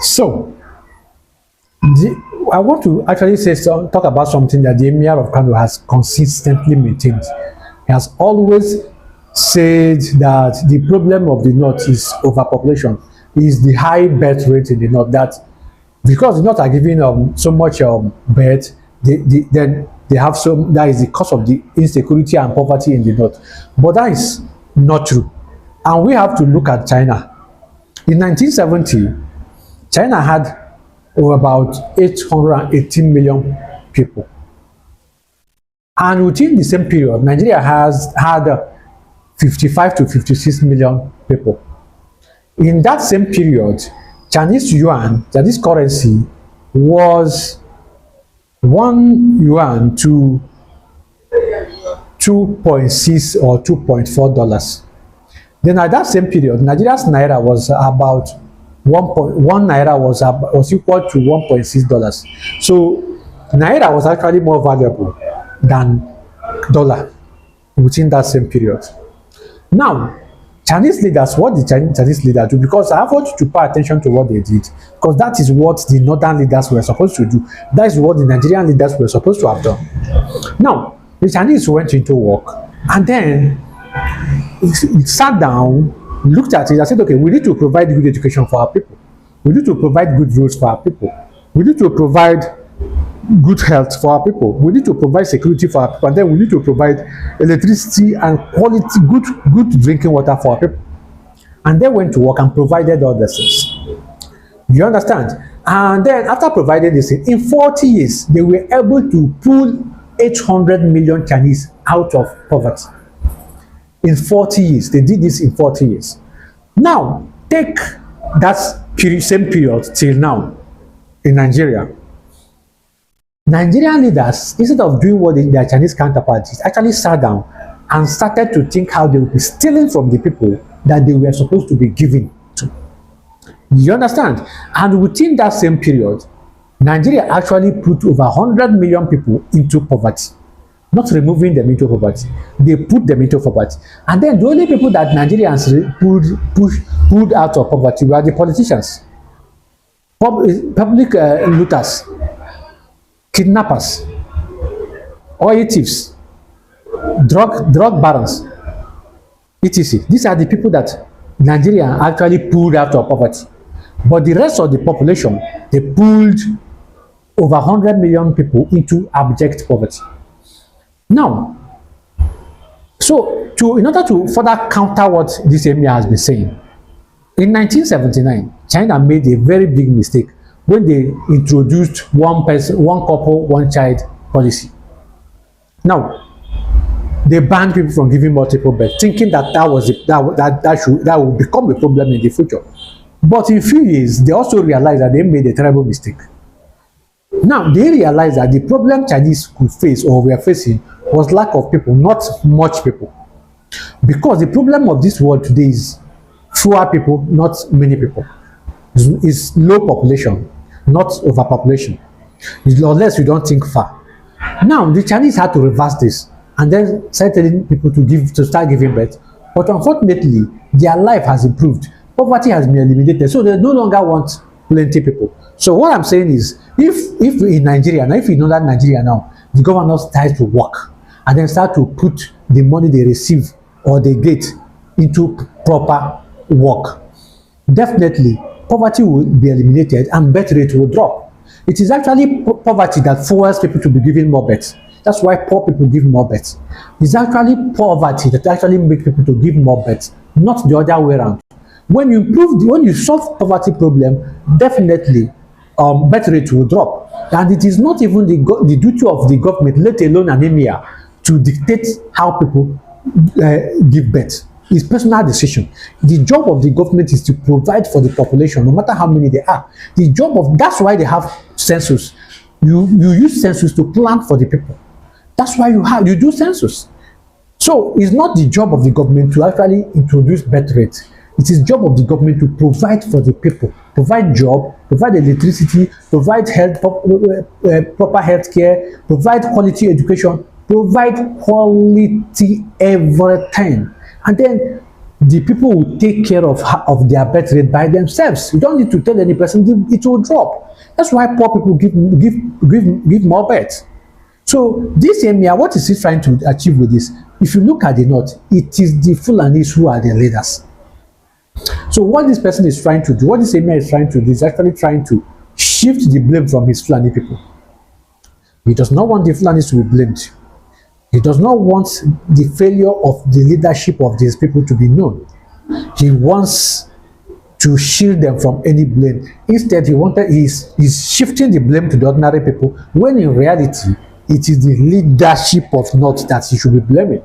So, I want to actually talk about something that the Emir of Kano has consistently maintained. He has always said that the problem of the North is overpopulation, is the high birth rate in the North. That because the North are giving so much birth, then they have some. That is the cause of the insecurity and poverty in the North. But that is not true, and we have to look at China. In 1970, China had about 818 million people. And within the same period, Nigeria has had 55 to 56 million people. In that same period, Chinese yuan, Chinese currency, was 1 yuan to 2.6 or $2.4. Then at that same period, Nigeria's naira was about 1 naira was equal to $1.6. So naira was actually more valuable than dollar within that same period. Now, Chinese leaders, what did Chinese leaders do? Because I want you to pay attention to what they did, because that is what the northern leaders were supposed to do. That is what the Nigerian leaders were supposed to have done. Now, the Chinese went into work, and then it sat down, looked at it and said, okay, we need to provide good education for our people. We need to provide good roads for our people. We need to provide good health for our people. We need to provide security for our people. And then we need to provide electricity and quality, good drinking water for our people. And they went to work and provided all these things. You understand? And then after providing this, in 40 years, they were able to pull 800 million Chinese out of poverty. In 40 years, they did this in 40 years. Now, take that same period till now in Nigeria. Nigerian leaders, instead of doing what their Chinese counterparts actually sat down and started to think how they would be stealing from the people that they were supposed to be giving to. You understand? And within that same period, Nigeria actually put over 100 million people into poverty. Not removing them into poverty, they put them into poverty. And then the only people that Nigerians pulled out of poverty were the politicians, public looters, kidnappers, oil thieves, drug barons, etc. These are the people that Nigeria actually pulled out of poverty. But the rest of the population, they pulled over 100 million people into abject poverty. Now, in order to further counter what this Emir has been saying, in 1979, China made a very big mistake when they introduced one couple, one child policy. Now, they banned people from giving multiple births, thinking that that would become a problem in the future. But in a few years, they also realized that they made a terrible mistake. Now, they realized that the problem Chinese could face or were facing was lack of people, not much people. Because the problem of this world today is fewer people, not many people. It's low population, not overpopulation. Unless you don't think far. Now, the Chinese had to reverse this and then start telling people to start giving birth. But unfortunately, their life has improved. Poverty has been eliminated, so they no longer want plenty people. So what I'm saying is, if in Nigeria, now if in northern Nigeria now, the government starts to work and then start to put the money they receive or they get into proper work, definitely poverty will be eliminated and birth rate will drop. It is actually poverty that fuels people to be giving more births. That's why poor people give more births. It's actually poverty that actually makes people to give more births, not the other way around. When you solve poverty problem, definitely birth rate will drop. And it is not even the duty of the government, let alone an emir, to dictate how people give birth. It's personal decision. The job of the government is to provide for the population, no matter how many they are. That's why they have census. You use census to plan for the people. That's why you do census. So it's not the job of the government to actually introduce birth rate. It is the job of the government to provide for the people, provide job, provide electricity, provide proper health care, provide quality education, provide quality everything. And then the people will take care of their birth rate by themselves. You don't need to tell any person, it will drop. That's why poor people give more birth. So this emir, what is he trying to achieve with this? If you look at the north, it is the Fulanis who are the leaders. So what this person is trying to do, what this emir is trying to do, is actually trying to shift the blame from his Fulani people. He does not want the Fulanis to be blamed. He does not want the failure of the leadership of these people to be known. He wants to shield them from any blame. Instead, he's shifting the blame to the ordinary people, when in reality, it is the leadership of North that he should be blaming.